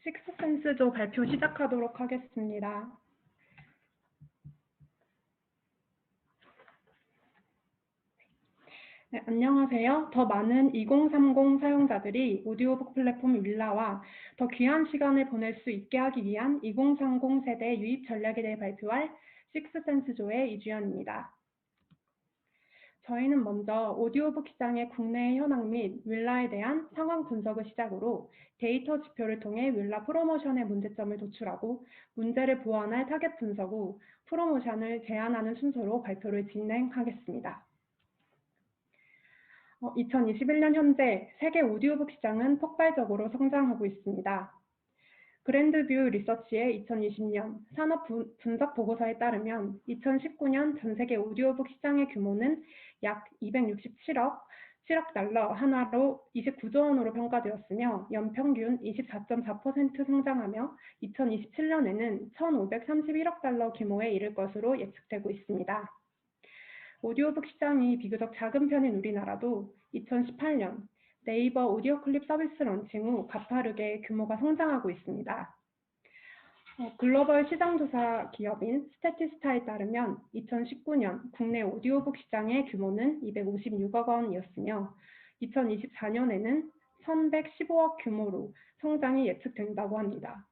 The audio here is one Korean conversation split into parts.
식스센스조 발표 시작하도록 하겠습니다. 네, 안녕하세요. 더 많은 2030 사용자들이 오디오북 플랫폼 윌라와 더 귀한 시간을 보낼 수 있게 하기 위한 2030 세대 유입 전략에 대해 발표할 식스센스조의 이주연입니다. 저희는 먼저 오디오북 시장의 국내 현황 및 윌라에 대한 상황 분석을 시작으로 데이터 지표를 통해 윌라 프로모션의 문제점을 도출하고 문제를 보완할 타겟 분석 후 프로모션을 제안하는 순서로 발표를 진행하겠습니다. 2021년 현재 세계 오디오북 시장은 폭발적으로 성장하고 있습니다. 그랜드뷰 리서치의 2020년 산업 분석 보고서에 따르면 2019년 전 세계 오디오북 시장의 규모는 약 267억 달러 하나로 29조 원으로 평가되었으며 연평균 24.4% 성장하며 2027년에는 1,531억 달러 규모에 이를 것으로 예측되고 있습니다. 오디오북 시장이 비교적 작은 편인 우리나라도 2018년 네이버 오디오 클립 서비스 런칭 후 가파르게 규모가 성장하고 있습니다. 글로벌 시장조사 기업인 스태티스타에 따르면 2019년 국내 오디오북 시장의 규모는 256억 원이었으며 2024년에는 1,115억 규모로 성장이 예측된다고 합니다.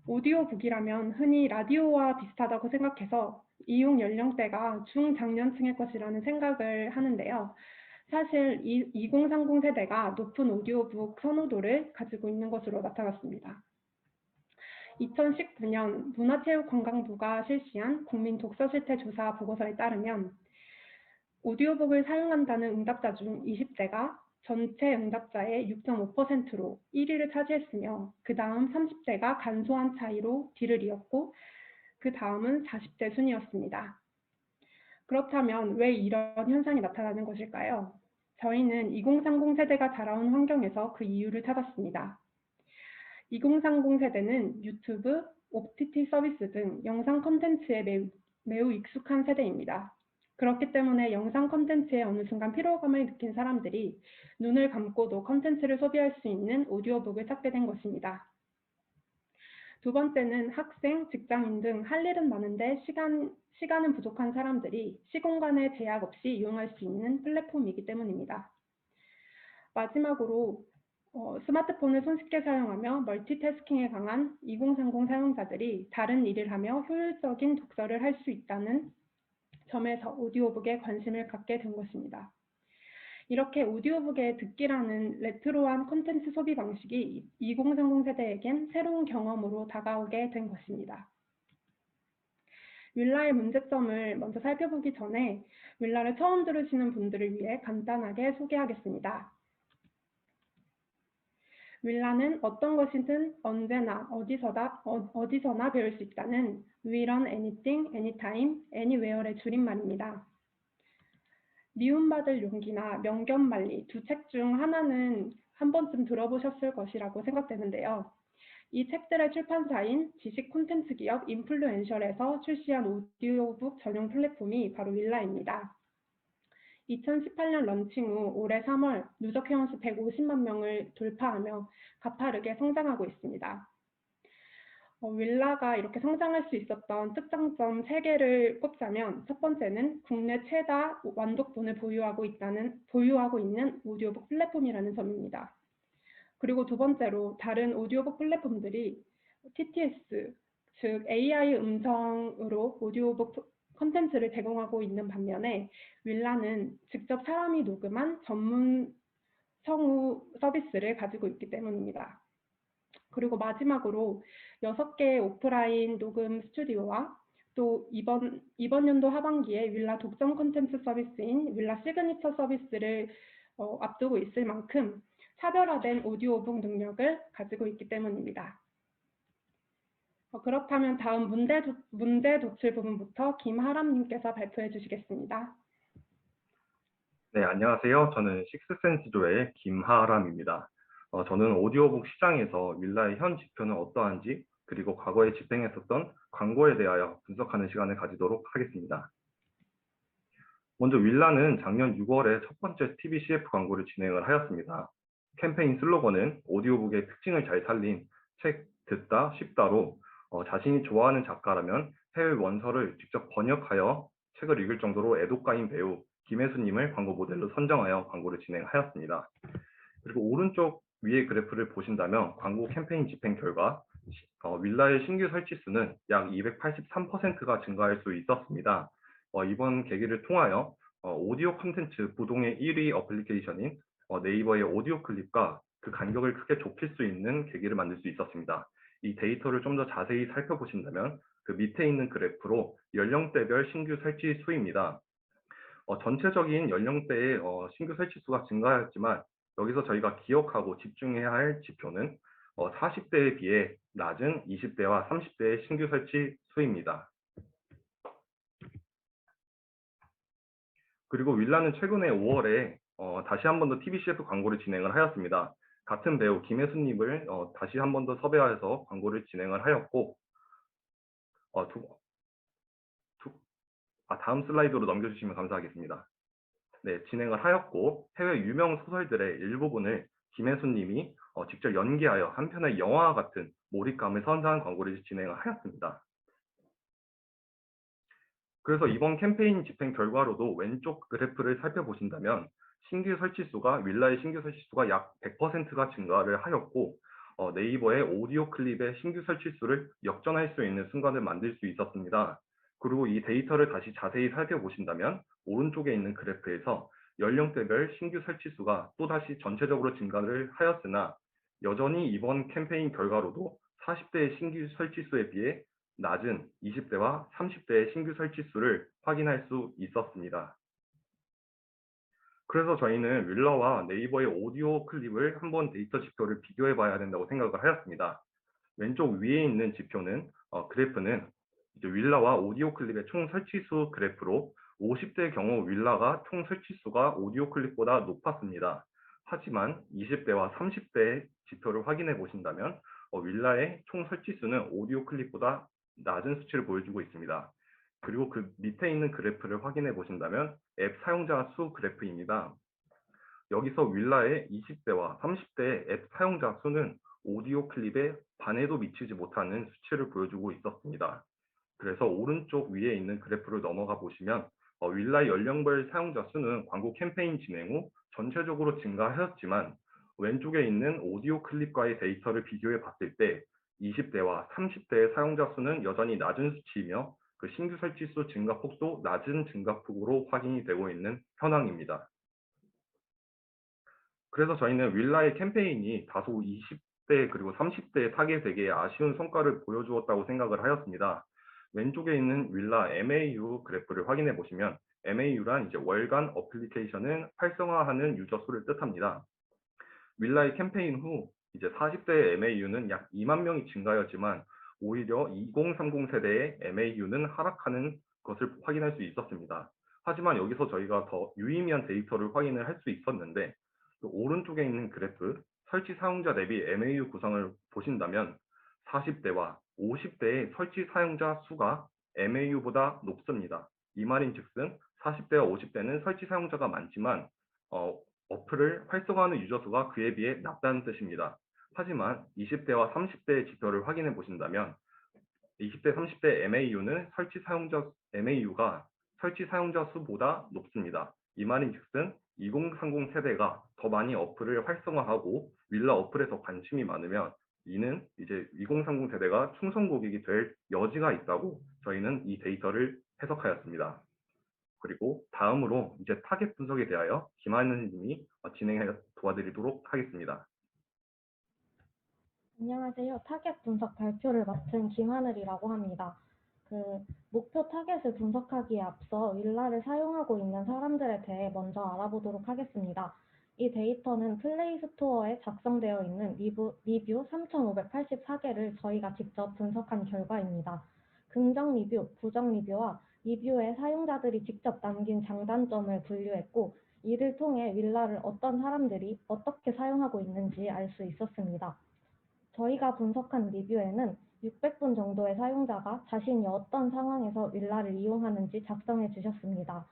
오디오북이라면 흔히 라디오와 비슷하다고 생각해서 이용 연령대가 중장년층일 것이라는 생각을 하는데요. 사실 2030 세대가 높은 오디오북 선호도를 가지고 있는 것으로 나타났습니다. 2019년 문화체육관광부가 실시한 국민 독서 실태 조사 보고서에 따르면 오디오북을 사용한다는 응답자 중 20대가 전체 응답자의 6.5%로 1위를 차지했으며 그 다음 30대가 간소한 차이로 뒤를 이었고 그 다음은 40대 순이었습니다. 그렇다면 왜 이런 현상이 나타나는 것일까요? 저희는 2030 세대가 자라온 환경에서 그 이유를 찾았습니다. 2030 세대는 유튜브, OTT 서비스 등 영상 콘텐츠에 매우 익숙한 세대입니다. 그렇기 때문에 영상 콘텐츠에 어느 순간 피로감을 느낀 사람들이 눈을 감고도 콘텐츠를 소비할 수 있는 오디오북을 찾게 된 것입니다. 두 번째는 학생, 직장인 등 할 일은 많은데 시간은 부족한 사람들이 시공간의 제약 없이 이용할 수 있는 플랫폼이기 때문입니다. 마지막으로 스마트폰을 손쉽게 사용하며 멀티태스킹에 강한 2030 사용자들이 다른 일을 하며 효율적인 독서를 할 수 있다는 점에서 오디오북에 관심을 갖게 된 것입니다. 이렇게 오디오북의 듣기라는 레트로한 콘텐츠 소비 방식이 2030 세대에겐 새로운 경험으로 다가오게 된 것입니다. 윌라의 문제점을 먼저 살펴보기 전에 윌라를 처음 들으시는 분들을 위해 간단하게 소개하겠습니다. 윌라는 어떤 것이든 언제나 어디서나 배울 수 있다는 We learn anything, anytime, anywhere의 줄임말입니다. 미움받을 용기나 명견만리 두 책 중 하나는 한 번쯤 들어보셨을 것이라고 생각되는데요. 이 책들의 출판사인 지식 콘텐츠 기업 인플루엔셜에서 출시한 오디오북 전용 플랫폼이 바로 윌라입니다. 2018년 런칭 후 올해 3월 누적 회원수 150만 명을 돌파하며 가파르게 성장하고 있습니다. 윌라가 이렇게 성장할 수 있었던 특장점 3개를 꼽자면 첫 번째는 국내 최다 완독본을 보유하고 있는 오디오북 플랫폼이라는 점입니다. 그리고 두 번째로 다른 오디오북 플랫폼들이 TTS, 즉 AI 음성으로 오디오북 콘텐츠를 제공하고 있는 반면에 윌라는 직접 사람이 녹음한 전문 성우 서비스를 가지고 있기 때문입니다. 그리고 마지막으로 6개의 오프라인 녹음 스튜디오와 또 이번 연도 하반기에 윌라 독점 콘텐츠 서비스인 윌라 시그니처 서비스를 앞두고 있을 만큼 차별화된 오디오북 능력을 가지고 있기 때문입니다. 그렇다면 다음 문제 도출 부분부터 김하람님께서 발표해 주시겠습니다. 네, 안녕하세요. 저는 식스센스조의 김하람입니다. 저는 오디오북 시장에서 윌라의 현 지표는 어떠한지 그리고 과거에 집행했었던 광고에 대하여 분석하는 시간을 가지도록 하겠습니다. 먼저 윌라는 작년 6월에 첫 번째 TV CF 광고를 진행을 하였습니다. 캠페인 슬로건은 오디오북의 특징을 잘 살린 책 듣다 쉽다로 자신이 좋아하는 작가라면 해외 원서를 직접 번역하여 책을 읽을 정도로 애독가인 배우 김혜수님을 광고 모델로 선정하여 광고를 진행하였습니다. 그리고 오른쪽 위의 그래프를 보신다면 광고 캠페인 집행 결과 윌라의 신규 설치 수는 약 283%가 증가할 수 있었습니다. 이번 계기를 통하여 오디오 콘텐츠 부동의 1위 어플리케이션인 네이버의 오디오 클립과 그 간격을 크게 좁힐 수 있는 계기를 만들 수 있었습니다. 이 데이터를 좀 더 자세히 살펴보신다면 그 밑에 있는 그래프로 연령대별 신규 설치 수입니다. 전체적인 연령대의 신규 설치 수가 증가하였지만 여기서 저희가 기억하고 집중해야 할 지표는 40대에 비해 낮은 20대와 30대의 신규 설치 수입니다. 그리고 윌라는 최근에 5월에 다시 한 번 더 TV CF 광고를 진행을 하였습니다. 같은 배우 김혜수님을 다시 한 번 더 섭외해서 광고를 진행을 하였고 다음 슬라이드로 넘겨주시면 감사하겠습니다. 네, 진행을 하였고 해외 유명 소설들의 일부분을 김혜수님이 직접 연기하여 한 편의 영화와 같은 몰입감을 선사한 광고를 진행을 하였습니다. 그래서 이번 캠페인 집행 결과로도 왼쪽 그래프를 살펴보신다면 신규 설치 수가 윌라의 신규 설치 수가 약 100%가 증가를 하였고 네이버의 오디오 클립의 신규 설치 수를 역전할 수 있는 순간을 만들 수 있었습니다. 그리고 이 데이터를 다시 자세히 살펴보신다면 오른쪽에 있는 그래프에서 연령대별 신규 설치 수가 또다시 전체적으로 증가를 하였으나 여전히 이번 캠페인 결과로도 40대의 신규 설치 수에 비해 낮은 20대와 30대의 신규 설치 수를 확인할 수 있었습니다. 그래서 저희는 윌라와 네이버의 오디오 클립을 한번 데이터 지표를 비교해 봐야 된다고 생각을 하였습니다. 왼쪽 위에 있는 지표는 그래프는 이제 윌라와 오디오 클립의 총 설치수 그래프로 50대의 경우 윌라가 총 설치수가 오디오 클립보다 높았습니다. 하지만 20대와 30대의 지표를 확인해 보신다면 윌라의 총 설치수는 오디오 클립보다 낮은 수치를 보여주고 있습니다. 그리고 그 밑에 있는 그래프를 확인해 보신다면 앱 사용자 수 그래프입니다. 여기서 윌라의 20대와 30대의 앱 사용자 수는 오디오 클립에 반에도 미치지 못하는 수치를 보여주고 있었습니다. 그래서 오른쪽 위에 있는 그래프를 넘어가 보시면 윌라 연령별 사용자 수는 광고 캠페인 진행 후 전체적으로 증가하였지만 왼쪽에 있는 오디오 클립과의 데이터를 비교해 봤을 때 20대와 30대의 사용자 수는 여전히 낮은 수치이며 그 신규 설치 수 증가 폭도 낮은 증가폭으로 확인이 되고 있는 현황입니다. 그래서 저희는 윌라의 캠페인이 다소 20대 그리고 30대 타겟에게 아쉬운 성과를 보여주었다고 생각을 하였습니다. 왼쪽에 있는 윌라 MAU 그래프를 확인해 보시면 MAU란 이제 월간 어플리케이션을 활성화하는 유저 수를 뜻합니다. 윌라의 캠페인 후 이제 40대의 MAU는 약 2만 명이 증가하였지만 오히려 2030 세대의 MAU는 하락하는 것을 확인할 수 있었습니다. 하지만 여기서 저희가 더 유의미한 데이터를 확인을 할 수 있었는데 오른쪽에 있는 그래프 설치 사용자 대비 MAU 구성을 보신다면 40대와 50대의 설치 사용자 수가 MAU보다 높습니다. 이 말인즉슨 40대와 50대는 설치 사용자가 많지만 어플을 활성화하는 유저 수가 그에 비해 낮다는 뜻입니다. 하지만 20대와 30대의 지표를 확인해 보신다면 20대, 30대 MAU는 MAU가 설치 사용자 수보다 높습니다. 이 말인즉슨 2030 세대가 더 많이 어플을 활성화하고 윌라 어플에 더 관심이 많으면 이는 이제 2030 세대가 충성 고객이 될 여지가 있다고 저희는 이 데이터를 해석하였습니다. 그리고 다음으로 이제 타겟 분석에 대하여 김하늘 님이 진행해 도와드리도록 하겠습니다. 안녕하세요. 타겟 분석 발표를 맡은 김하늘이라고 합니다. 목표 타겟을 분석하기에 앞서 윌라를 사용하고 있는 사람들에 대해 먼저 알아보도록 하겠습니다. 이 데이터는 플레이 스토어에 작성되어 있는 리뷰 3,584개를 저희가 직접 분석한 결과입니다. 긍정 리뷰, 부정 리뷰와 리뷰에 사용자들이 직접 남긴 장단점을 분류했고, 이를 통해 윌라를 어떤 사람들이 어떻게 사용하고 있는지 알 수 있었습니다. 저희가 분석한 리뷰에는 600분 정도의 사용자가 자신이 어떤 상황에서 윌라를 이용하는지 작성해 주셨습니다.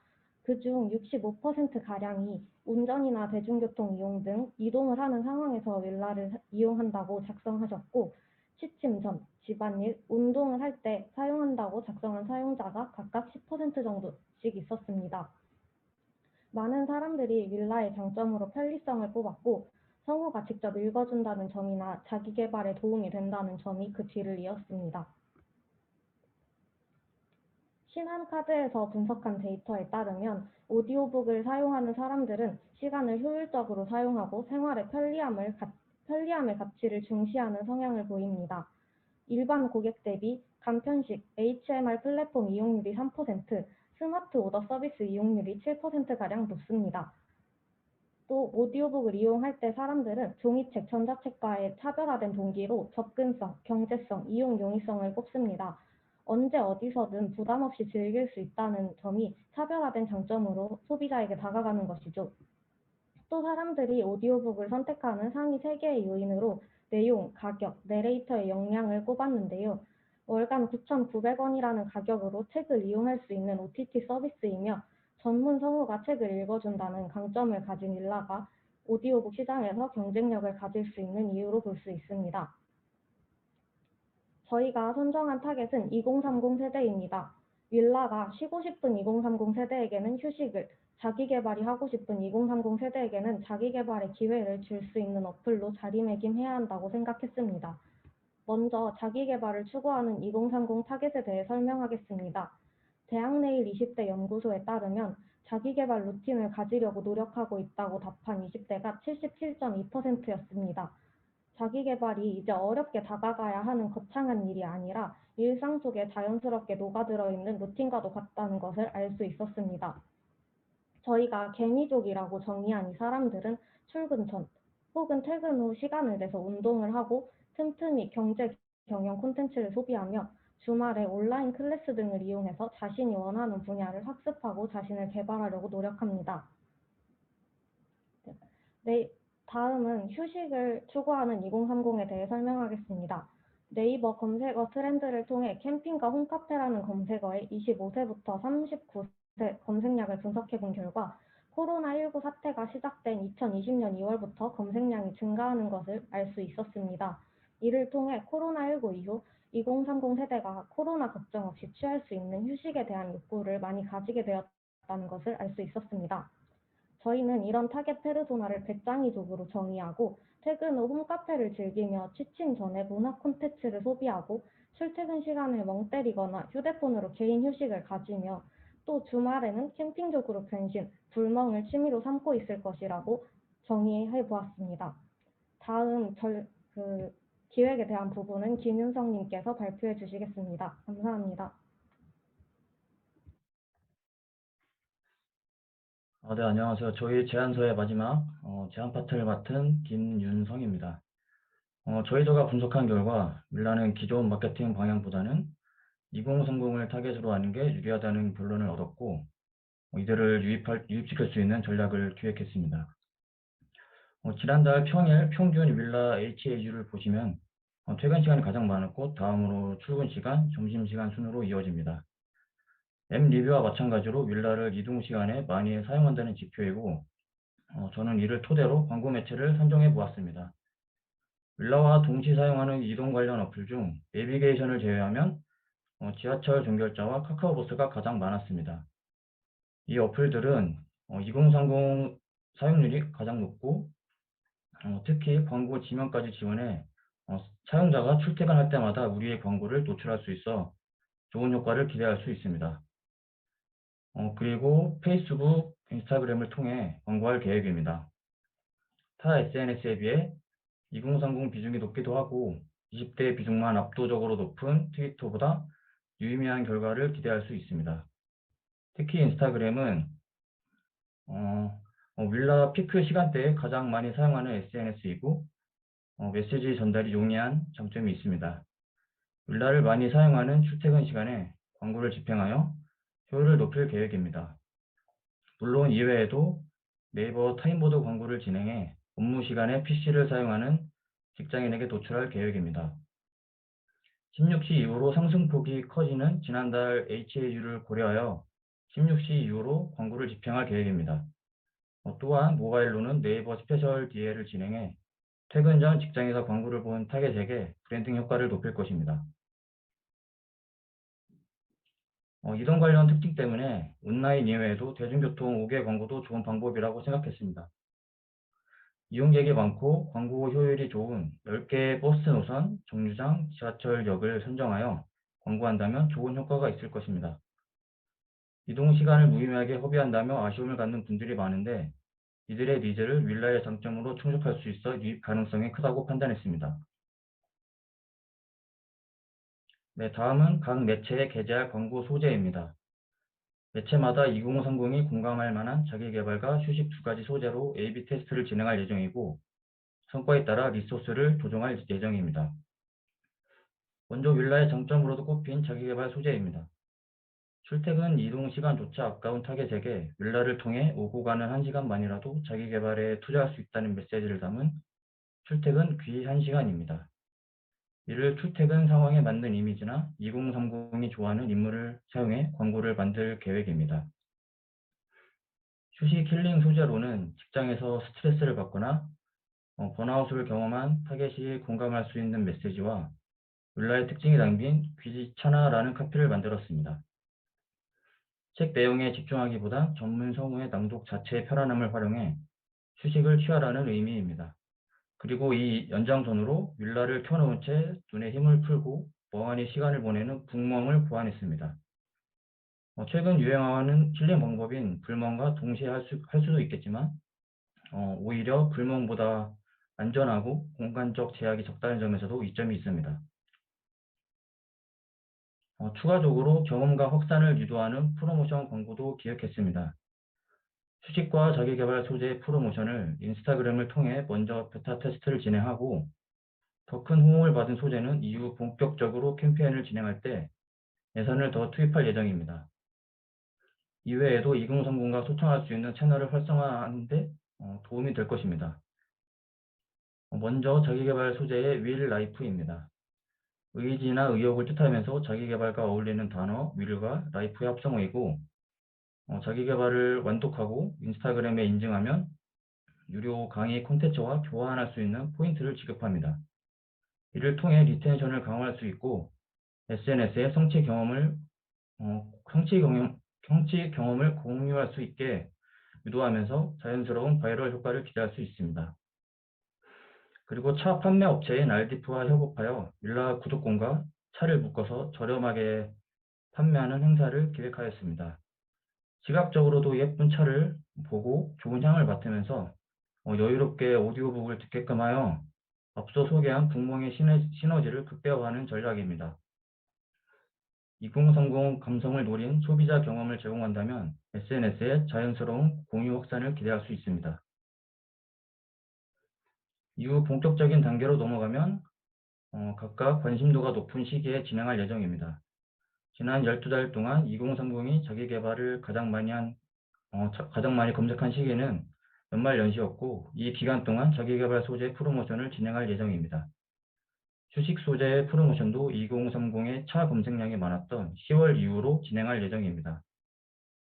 그중 65%가량이 운전이나 대중교통 이용 등 이동을 하는 상황에서 윌라를 이용한다고 작성하셨고, 취침 전, 집안일, 운동을 할 때 사용한다고 작성한 사용자가 각각 10% 정도씩 있었습니다. 많은 사람들이 윌라의 장점으로 편리성을 꼽았고, 성우가 직접 읽어준다는 점이나 자기 개발에 도움이 된다는 점이 그 뒤를 이었습니다. 신한카드에서 분석한 데이터에 따르면 오디오북을 사용하는 사람들은 시간을 효율적으로 사용하고 생활의 편리함의 가치를 중시하는 성향을 보입니다. 일반 고객 대비 간편식 HMR 플랫폼 이용률이 3%, 스마트 오더 서비스 이용률이 7%가량 높습니다. 또 오디오북을 이용할 때 사람들은 종이책, 전자책과의 차별화된 동기로 접근성, 경제성, 이용 용이성을 꼽습니다. 언제 어디서든 부담 없이 즐길 수 있다는 점이 차별화된 장점으로 소비자에게 다가가는 것이죠. 또 사람들이 오디오북을 선택하는 상위 3개의 요인으로 내용, 가격, 내레이터의 역량을 꼽았는데요. 월간 9,900원이라는 가격으로 책을 이용할 수 있는 OTT 서비스이며 전문 성우가 책을 읽어준다는 강점을 가진 윌라가 오디오북 시장에서 경쟁력을 가질 수 있는 이유로 볼 수 있습니다. 저희가 선정한 타겟은 2030 세대입니다. 윌라가 쉬고 싶은 2030 세대에게는 휴식을, 자기 개발이 하고 싶은 2030 세대에게는 자기 개발의 기회를 줄 수 있는 어플로 자리매김해야 한다고 생각했습니다. 먼저 자기 개발을 추구하는 2030 타겟에 대해 설명하겠습니다. 대학내일 20대 연구소에 따르면 자기 개발 루틴을 가지려고 노력하고 있다고 답한 20대가 77.2%였습니다. 자기 개발이 이제 어렵게 다가가야 하는 거창한 일이 아니라 일상 속에 자연스럽게 녹아들어 있는 루틴과도 같다는 것을 알 수 있었습니다. 저희가 개미족이라고 정의한 이 사람들은 출근 전 혹은 퇴근 후 시간을 내서 운동을 하고 틈틈이 경제 경영 콘텐츠를 소비하며 주말에 온라인 클래스 등을 이용해서 자신이 원하는 분야를 학습하고 자신을 개발하려고 노력합니다. 네, 다음은 휴식을 추구하는 2030에 대해 설명하겠습니다. 네이버 검색어 트렌드를 통해 캠핑과 홈카페라는 검색어에 25세부터 39세 검색량을 분석해 본 결과 코로나19 사태가 시작된 2020년 2월부터 검색량이 증가하는 것을 알 수 있었습니다. 이를 통해 코로나19 이후 2030 세대가 코로나 걱정 없이 취할 수 있는 휴식에 대한 욕구를 많이 가지게 되었다는 것을 알 수 있었습니다. 저희는 이런 타겟 페르소나를 배짱이족으로 정의하고 퇴근 후 홈카페를 즐기며 취침 전에 문화 콘텐츠를 소비하고 출퇴근 시간을 멍 때리거나 휴대폰으로 개인 휴식을 가지며 또 주말에는 캠핑족으로 변신, 불멍을 취미로 삼고 있을 것이라고 정의해 보았습니다. 다음 기획에 대한 부분은 김윤성님께서 발표해 주시겠습니다. 감사합니다. 네, 안녕하세요. 저희 제안서의 마지막 제안 파트를 맡은 김윤성입니다. 저희가 분석한 결과 윌라는 기존 마케팅 방향보다는 2030을 타겟으로 하는 게 유리하다는 결론을 얻었고 이들을 유입시킬 수 있는 전략을 기획했습니다. 지난달 평일 평균 윌라 HAU를 보시면 퇴근 시간이 가장 많았고 다음으로 출근 시간, 점심시간 순으로 이어집니다. 앱 리뷰와 마찬가지로 윌라를 이동 시간에 많이 사용한다는 지표이고 저는 이를 토대로 광고 매체를 선정해 보았습니다. 윌라와 동시 사용하는 이동 관련 어플 중 내비게이션을 제외하면 지하철 종결자와 카카오버스가 가장 많았습니다. 이 어플들은 2030 사용률이 가장 높고 특히 광고 지명까지 지원해 사용자가 출퇴근할 때마다 우리의 광고를 노출할 수 있어 좋은 효과를 기대할 수 있습니다. 그리고 페이스북, 인스타그램을 통해 광고할 계획입니다. 타 SNS에 비해 2030 비중이 높기도 하고 20대 비중만 압도적으로 높은 트위터보다 유의미한 결과를 기대할 수 있습니다. 특히 인스타그램은 윌라 피크 시간대에 가장 많이 사용하는 SNS이고 메시지 전달이 용이한 장점이 있습니다. 윌라를 많이 사용하는 출퇴근 시간에 광고를 집행하여 효율을 높일 계획입니다. 물론 이외에도 네이버 타임보드 광고를 진행해 업무 시간에 PC를 사용하는 직장인에게 노출할 계획입니다. 16시 이후로 상승폭이 커지는 지난달 HAU를 고려하여 16시 이후로 광고를 집행할 계획입니다. 또한 모바일로는 네이버 스페셜 DL을 진행해 퇴근 전 직장에서 광고를 본 타겟에게 브랜딩 효과를 높일 것입니다. 이동 관련 특징 때문에 온라인 이외에도 대중교통 5개 광고도 좋은 방법이라고 생각했습니다. 이용객이 많고 광고 효율이 좋은 10개의 버스 노선, 정류장, 지하철역을 선정하여 광고한다면 좋은 효과가 있을 것입니다. 이동 시간을 무의미하게 허비한다며 아쉬움을 갖는 분들이 많은데 이들의 니즈를 윌라의 장점으로 충족할 수 있어 유입 가능성이 크다고 판단했습니다. 네, 다음은 각 매체에 게재할 광고 소재입니다. 매체마다 2030이 공감할 만한 자기계발과 휴식 두 가지 소재로 A/B 테스트를 진행할 예정이고 성과에 따라 리소스를 조정할 예정입니다. 먼저 윌라의 장점으로도 꼽힌 자기계발 소재입니다. 출퇴근 이동 시간조차 아까운 타겟에게 윌라를 통해 오고 가는 1시간만이라도 자기계발에 투자할 수 있다는 메시지를 담은 출퇴근 귀 1시간입니다. 이를 출퇴근 상황에 맞는 이미지나 2030이 좋아하는 인물을 사용해 광고를 만들 계획입니다. 휴식 힐링 소재로는 직장에서 스트레스를 받거나 번아웃을 경험한 타겟이 공감할 수 있는 메시지와 윌라의 특징이 담긴 귀찮아라는 카피를 만들었습니다. 책 내용에 집중하기보다 전문 성우의 낭독 자체의 편안함을 활용해 휴식을 취하라는 의미입니다. 그리고 이 연장선으로 윌라를 켜놓은 채 눈에 힘을 풀고 멍하니 시간을 보내는 북멍을 고안했습니다. 최근 유행하는 힐링 방법인 불멍과 동시에 할 수도 있겠지만 오히려 불멍보다 안전하고 공간적 제약이 적다는 점에서도 이점이 있습니다. 추가적으로 경험과 확산을 유도하는 프로모션 광고도 기획했습니다. 휴식과 자기계발 소재의 프로모션을 인스타그램을 통해 먼저 베타 테스트를 진행하고 더 큰 호응을 받은 소재는 이후 본격적으로 캠페인을 진행할 때 예산을 더 투입할 예정입니다. 이외에도 2030과 소통할 수 있는 채널을 활성화하는 데 도움이 될 것입니다. 먼저 자기계발 소재의 윌 라이프입니다. 의지나 의욕을 뜻하면서 자기계발과 어울리는 단어 윌과 라이프의 합성어이고 자기계발을 완독하고 인스타그램에 인증하면 유료 강의 콘텐츠와 교환할 수 있는 포인트를 지급합니다. 이를 통해 리텐션을 강화할 수 있고 SNS에 성취 경험을 공유할 수 있게 유도하면서 자연스러운 바이럴 효과를 기대할 수 있습니다. 그리고 차 판매 업체인 알디프와 협업하여 윌라 구독권과 차를 묶어서 저렴하게 판매하는 행사를 기획하였습니다. 시각적으로도 예쁜 차를 보고 좋은 향을 맡으면서 여유롭게 오디오북을 듣게끔 하여 앞서 소개한 북몽의 시너지를 극대화하는 전략입니다. 2030 감성을 노린 소비자 경험을 제공한다면 SNS의 자연스러운 공유 확산을 기대할 수 있습니다. 이후 본격적인 단계로 넘어가면 각각 관심도가 높은 시기에 진행할 예정입니다. 지난 12달 동안 2030이 자기 개발을 가장 많이 검색한 시기는 연말연시였고 이 기간 동안 자기 개발 소재 프로모션을 진행할 예정입니다. 휴식 소재의 프로모션도 2030의 차 검색량이 많았던 10월 이후로 진행할 예정입니다.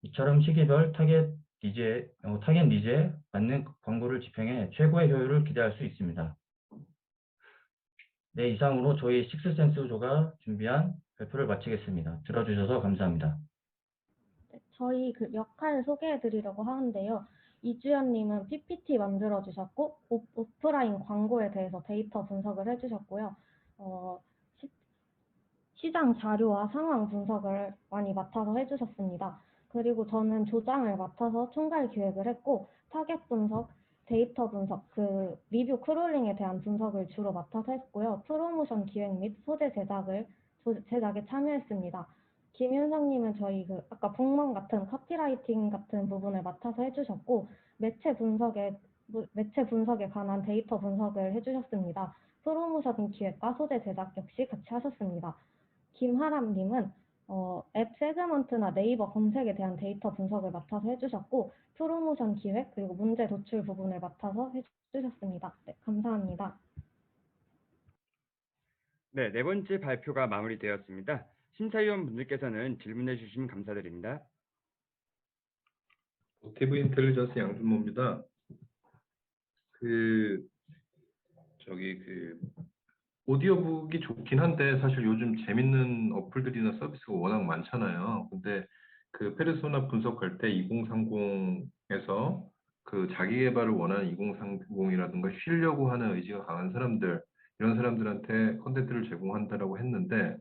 이처럼 시기별 타겟 니즈에 맞는 광고를 집행해 최고의 효율을 기대할 수 있습니다. 네, 이상으로 저희 식스센스조가 준비한 발표를 마치겠습니다. 들어주셔서 감사합니다. 네, 저희 그 역할 소개해 드리려고 하는데요. 이주연님은 PPT 만들어 주셨고 오프라인 광고에 대해서 데이터 분석을 해주셨고요. 시장 자료와 상황 분석을 많이 맡아서 해주셨습니다. 그리고 저는 조장을 맡아서 총괄 기획을 했고 타겟 분석, 데이터 분석, 그 리뷰 크롤링에 대한 분석을 주로 맡아서 했고요. 프로모션 기획 및 소재 제작에 참여했습니다. 김윤성님은 저희 그 아까 북먼 같은 카피라이팅 같은 부분을 맡아서 해주셨고 매체 분석에 관한 데이터 분석을 해주셨습니다. 프로모션 기획과 소재 제작 역시 같이 하셨습니다. 김하람님은 앱 세그먼트나 네이버 검색에 대한 데이터 분석을 맡아서 해주셨고 프로모션 기획 그리고 문제 도출 부분을 맡아서 해주셨습니다. 네, 감사합니다. 네, 네 번째 발표가 마무리되었습니다. 심사위원분들께서는 질문해 주시면 감사드립니다. 모티브 인텔리전스 양준모입니다. 그 오디오북이 좋긴 한데 사실 요즘 재밌는 어플들이나 서비스가 워낙 많잖아요. 근데 그 페르소나 분석할 때 2030에서 그 자기 개발을 원하는 2030이라든가 쉬려고 하는 의지가 강한 사람들, 이런 사람들한테 컨텐츠를 제공한다라고 했는데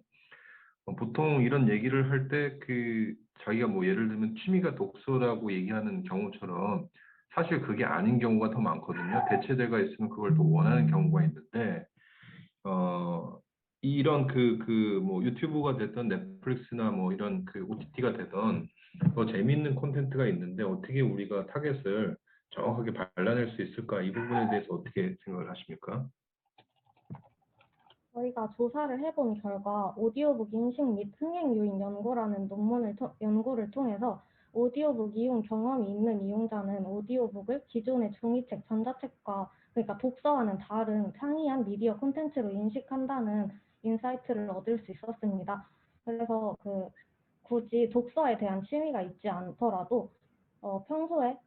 보통 이런 얘기를 할 때 그 자기가 뭐 예를 들면 취미가 독서라고 얘기하는 경우처럼 사실 그게 아닌 경우가 더 많거든요. 대체제가 있으면 그걸 더 원하는 경우가 있는데 이런 뭐 유튜브가 됐던 넷플릭스나 뭐 이런 그 OTT가 되던 더 재미있는 콘텐츠가 있는데 어떻게 우리가 타겟을 정확하게 발라낼 수 있을까? 이 부분에 대해서 어떻게 생각을 하십니까? 저희가 조사를 해본 결과 오디오북 인식 및 흥행 요인 연구라는 연구를 통해서 오디오북 이용 경험이 있는 이용자는 오디오북을 기존의 종이책, 전자책과 그러니까 독서와는 다른 상이한 미디어 콘텐츠로 인식한다는 인사이트를 얻을 수 있었습니다. 그래서 굳이 독서에 대한 취미가 있지 않더라도 평소에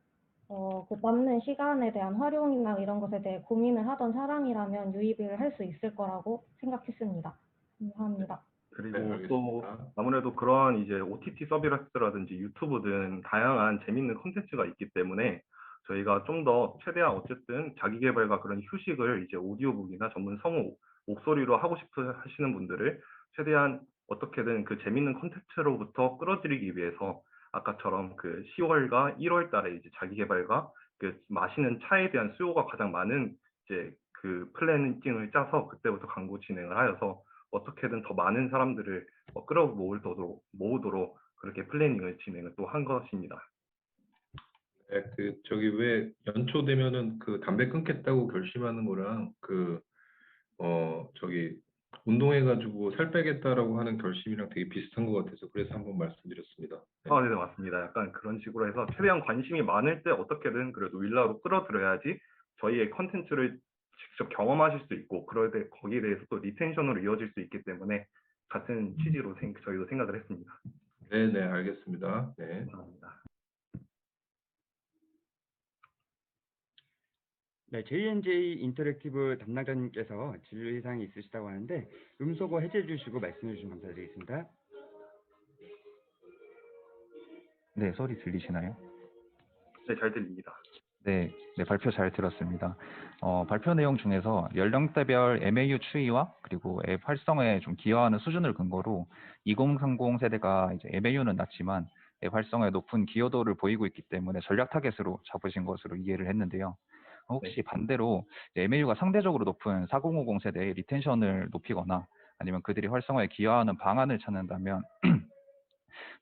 그 남는 시간에 대한 활용이나 이런 것에 대해 고민을 하던 사람이라면 유입을 할 수 있을 거라고 생각했습니다. 감사합니다. 그리고 네, 또 알겠습니다. 아무래도 그런 이제 OTT 서비스라든지 유튜브 등 다양한 재밌는 콘텐츠가 있기 때문에 저희가 좀 더 최대한 어쨌든 자기 개발과 그런 휴식을 이제 오디오북이나 전문 성우 목소리로 하고 싶어 하시는 분들을 최대한 어떻게든 그 재밌는 콘텐츠로부터 끌어들이기 위해서 아까처럼 그 10월과 1월 달에 이제 자기 개발과 그 마시는 차에 대한 수요가 가장 많은 이제 그 플래닝을 짜서 그때부터 광고 진행을 하여서 어떻게든 더 많은 사람들을 모으도록 그렇게 플래닝을 진행을 또 한 것입니다. 네, 왜 연초 되면은 그 담배 끊겠다고 결심하는 거랑 운동해가지고 살 빼겠다라고 하는 결심이랑 되게 비슷한 것 같아서 그래서 한번 말씀드렸습니다. 네. 네, 맞습니다. 약간 그런 식으로 해서 최대한 관심이 많을 때 어떻게든 그래도 윌라로 끌어들여야지 저희의 컨텐츠를 직접 경험하실 수 있고 그럴 때 거기에 대해서 또 리텐션으로 이어질 수 있기 때문에 같은 취지로 저희도 생각을 했습니다. 네, 네, 알겠습니다. 네. 감사합니다. 네, JNJ 인터랙티브 담당자님께서 질의사항이 있으시다고 하는데 음소거 해제해 주시고 말씀해 주시면 감사드리겠습니다. 네, 소리 들리시나요? 네, 잘 들립니다. 네, 발표 잘 들었습니다. 발표 내용 중에서 연령대별 MAU 추이와 그리고 앱 활성화에 좀 기여하는 수준을 근거로 2030 세대가 이제 MAU는 낮지만 앱 활성화에 높은 기여도를 보이고 있기 때문에 전략 타겟으로 잡으신 것으로 이해를 했는데요. 혹시 반대로 MAU가 상대적으로 높은 4050 세대의 리텐션을 높이거나 아니면 그들이 활성화에 기여하는 방안을 찾는다면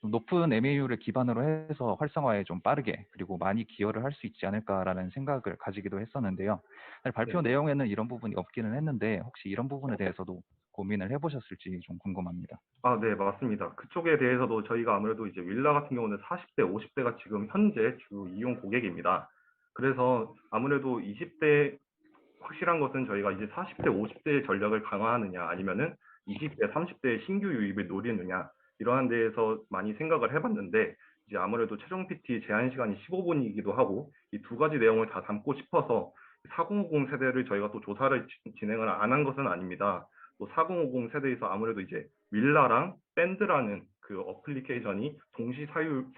좀 높은 MAU를 기반으로 해서 활성화에 좀 빠르게 그리고 많이 기여를 할 수 있지 않을까라는 생각을 가지기도 했었는데요. 사실 발표 네. 내용에는 이런 부분이 없기는 했는데 혹시 이런 부분에 대해서도 고민을 해보셨을지 좀 궁금합니다. 네, 맞습니다. 그쪽에 대해서도 저희가 아무래도 이제 윌라 같은 경우는 40대, 50대가 지금 현재 주 이용 고객입니다. 그래서 아무래도 20대 확실한 것은 저희가 이제 40대, 50대의 전략을 강화하느냐 아니면은 20대, 30대의 신규 유입을 노리느냐 이러한 데에서 많이 생각을 해봤는데 이제 아무래도 최종 PT 제한 시간이 15분이기도 하고 이 두 가지 내용을 다 담고 싶어서 4050 세대를 저희가 또 조사를 진행을 안 한 것은 아닙니다. 또 4050 세대에서 아무래도 이제 윌라랑 밴드라는 그 어플리케이션이 동시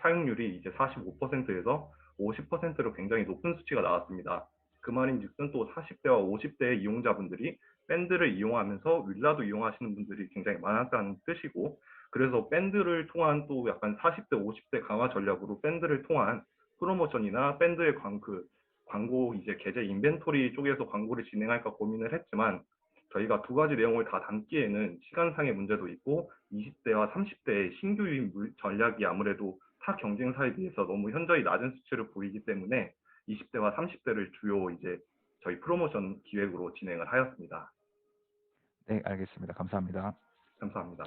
사용률이 이제 45%에서 50%로 굉장히 높은 수치가 나왔습니다. 그 말인즉슨 또 40대와 50대의 이용자분들이 밴드를 이용하면서 윌라도 이용하시는 분들이 굉장히 많았다는 뜻이고 그래서 밴드를 통한 또 약간 40대, 50대 강화 전략으로 밴드를 통한 프로모션이나 밴드의 광고 이제 계좌 인벤토리 쪽에서 광고를 진행할까 고민을 했지만 저희가 두 가지 내용을 다 담기에는 시간상의 문제도 있고 20대와 30대의 신규 유입 전략이 아무래도 타 경쟁사에 비해서 너무 현저히 낮은 수치를 보이기 때문에 20대와 30대를 주요 이제 저희 프로모션 기획으로 진행을 하였습니다. 네, 알겠습니다. 감사합니다. 감사합니다.